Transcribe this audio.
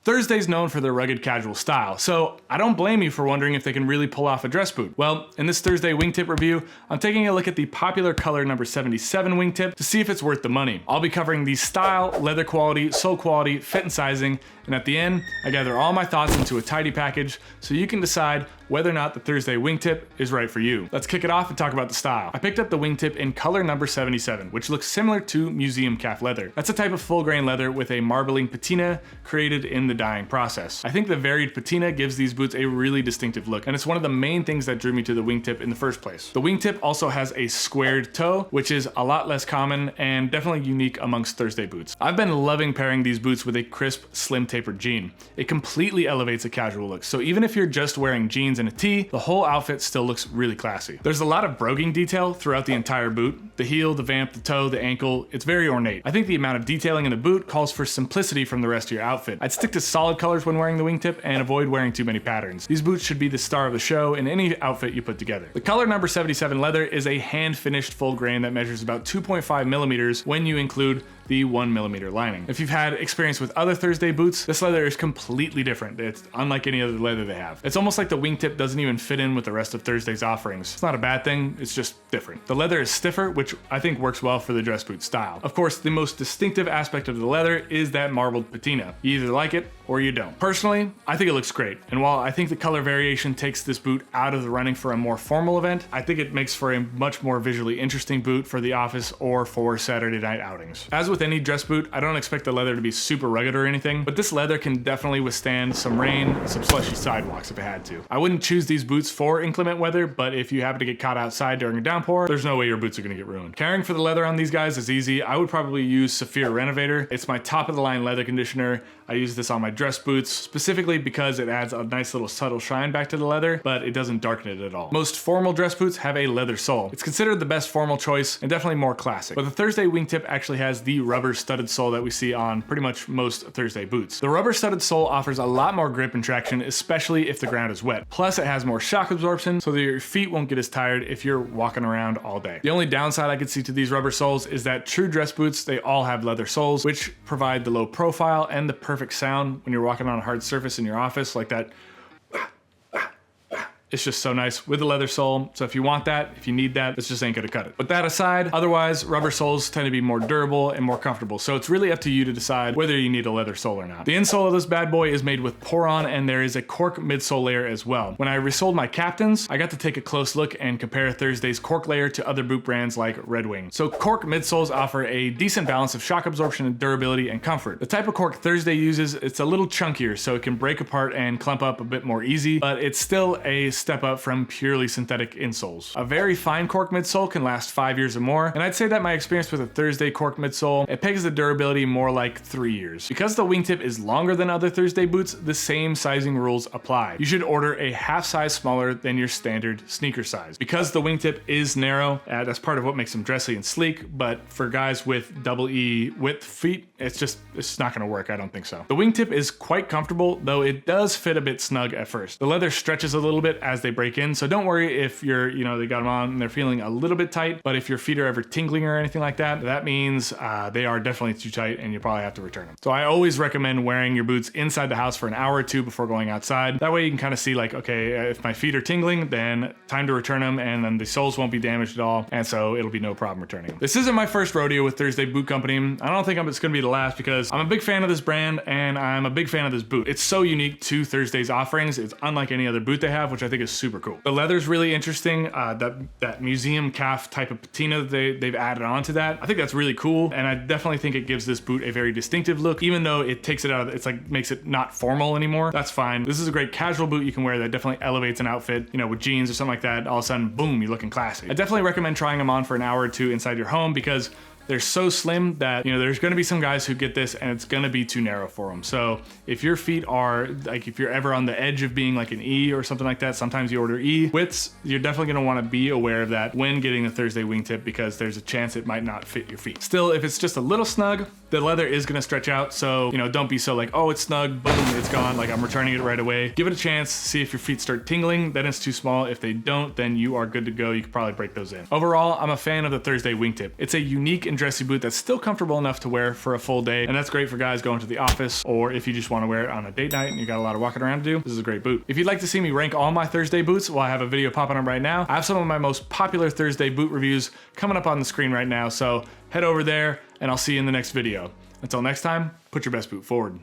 Thursday's known for their rugged casual style, so I don't blame you for wondering if they can really pull off a dress boot. Well, in this Thursday Wingtip review, I'm taking a look at the popular color number 77 Wingtip to see if it's worth the money. I'll be covering the style, leather quality, sole quality, fit and sizing, and at the end, I gather all my thoughts into a tidy package so you can decide whether or not the Thursday Wingtip is right for you. Let's kick it off and talk about the style. I picked up the Wingtip in color number 77, which looks similar to museum calf leather. That's a type of full grain leather with a marbling patina created in the dyeing process. I think the varied patina gives these boots a really distinctive look, and it's one of the main things that drew me to the Wingtip in the first place. The Wingtip also has a squared toe, which is a lot less common and definitely unique amongst Thursday boots. I've been loving pairing these boots with a crisp, slim tapered jean. It completely elevates a casual look, so even if you're just wearing jeans and a tee, the whole outfit still looks really classy. There's a lot of broguing detail throughout the entire boot. The heel, the vamp, the toe, the ankle, it's very ornate. I think the amount of detailing in the boot calls for simplicity from the rest of your outfit. I'd stick to solid colors when wearing the Wingtip and avoid wearing too many patterns. These boots should be the star of the show in any outfit you put together. The color number 77 leather is a hand-finished full grain that measures about 2.5 millimeters when you include the 1 millimeter lining. If you've had experience with other Thursday boots, this leather is completely different. It's unlike any other leather they have. It's almost like the Wingtip doesn't even fit in with the rest of Thursday's offerings. It's not a bad thing, it's just different. The leather is stiffer, which I think works well for the dress boot style. Of course, the most distinctive aspect of the leather is that marbled patina. You either like it or you don't. Personally, I think it looks great, and while I think the color variation takes this boot out of the running for a more formal event, I think it makes for a much more visually interesting boot for the office or for Saturday night outings. As with any dress boot, I don't expect the leather to be super rugged or anything, but this leather can definitely withstand some rain and some slushy sidewalks if it had to. I wouldn't choose these boots for inclement weather, but if you happen to get caught outside during a downpour, there's no way your boots are gonna get ruined. Caring for the leather on these guys is easy. I would probably use Saphir Renovator. It's my top of the line leather conditioner. I use this on my dress boots specifically because it adds a nice little subtle shine back to the leather, but it doesn't darken it at all. Most formal dress boots have a leather sole. It's considered the best formal choice and definitely more classic, but the Thursday Wingtip actually has the rubber studded sole that we see on pretty much most Thursday boots. The rubber studded sole offers a lot more grip and traction, especially if the ground is wet. Plus it has more shock absorption so that your feet won't get as tired if you're walking around all day. The only downside I could see to these rubber soles is that true dress boots, they all have leather soles, which provide the low profile and the perfect sound when you're walking on a hard surface in your office like that. It's just so nice with the leather sole. So if you want that, if you need that, this just ain't gonna cut it. But that aside, otherwise, rubber soles tend to be more durable and more comfortable. So it's really up to you to decide whether you need a leather sole or not. The insole of this bad boy is made with Poron, and there is a cork midsole layer as well. When I resoled my Captains, I got to take a close look and compare Thursday's cork layer to other boot brands like Red Wing. So cork midsoles offer a decent balance of shock absorption and durability and comfort. The type of cork Thursday uses, it's a little chunkier, so it can break apart and clump up a bit more easy, but it's still a step up from purely synthetic insoles. A very fine cork midsole can last 5 years or more, and I'd say that my experience with a Thursday cork midsole, it pegs the durability more like 3 years. Because the Wingtip is longer than other Thursday boots, the same sizing rules apply. You should order a half size smaller than your standard sneaker size. Because the Wingtip is narrow, that's part of what makes them dressy and sleek, but for guys with double E width feet, it's not gonna work, I don't think so. The Wingtip is quite comfortable, though it does fit a bit snug at first. The leather stretches a little bit as they break in, so don't worry if they got them on and they're feeling a little bit tight, but if your feet are ever tingling or anything like that, that means they are definitely too tight and you probably have to return them. So I always recommend wearing your boots inside the house for an hour or two before going outside. That way you can kind of see like, okay, if my feet are tingling, then time to return them, and then the soles won't be damaged at all, and so it'll be no problem returning them. This isn't my first rodeo with Thursday Boot Company. I don't think it's gonna be the last because I'm a big fan of this brand and I'm a big fan of this boot. It's so unique to Thursday's offerings. It's unlike any other boot they have, which I think is super cool. The leather's really interesting. That museum calf type of patina that they've added onto that, I think that's really cool, and I definitely think it gives this boot a very distinctive look, even though it takes it out of, it's like makes it not formal anymore. That's fine. This is a great casual boot you can wear that definitely elevates an outfit, with jeans or something like that. All of a sudden, boom, you're looking classy. I definitely recommend trying them on for an hour or two inside your home because they're so slim that, there's gonna be some guys who get this and it's gonna be too narrow for them. So if your feet are, like if you're ever on the edge of being like an E or something like that, sometimes you order E widths, you're definitely gonna wanna be aware of that when getting a Thursday Wingtip because there's a chance it might not fit your feet. Still, if it's just a little snug, the leather is gonna stretch out. So, don't be so like, oh, it's snug, boom, it's gone, like I'm returning it right away. Give it a chance, see if your feet start tingling, then it's too small. If they don't, then you are good to go. You could probably break those in. Overall, I'm a fan of the Thursday Wingtip. It's a unique and and dressy boot that's still comfortable enough to wear for a full day. And that's great for guys going to the office, or if you just want to wear it on a date night and you got a lot of walking around to do, this is a great boot. If you'd like to see me rank all my Thursday boots, well, I have a video popping up right now. I have some of my most popular Thursday boot reviews coming up on the screen right now, so head over there and I'll see you in the next video. Until next time, put your best boot forward.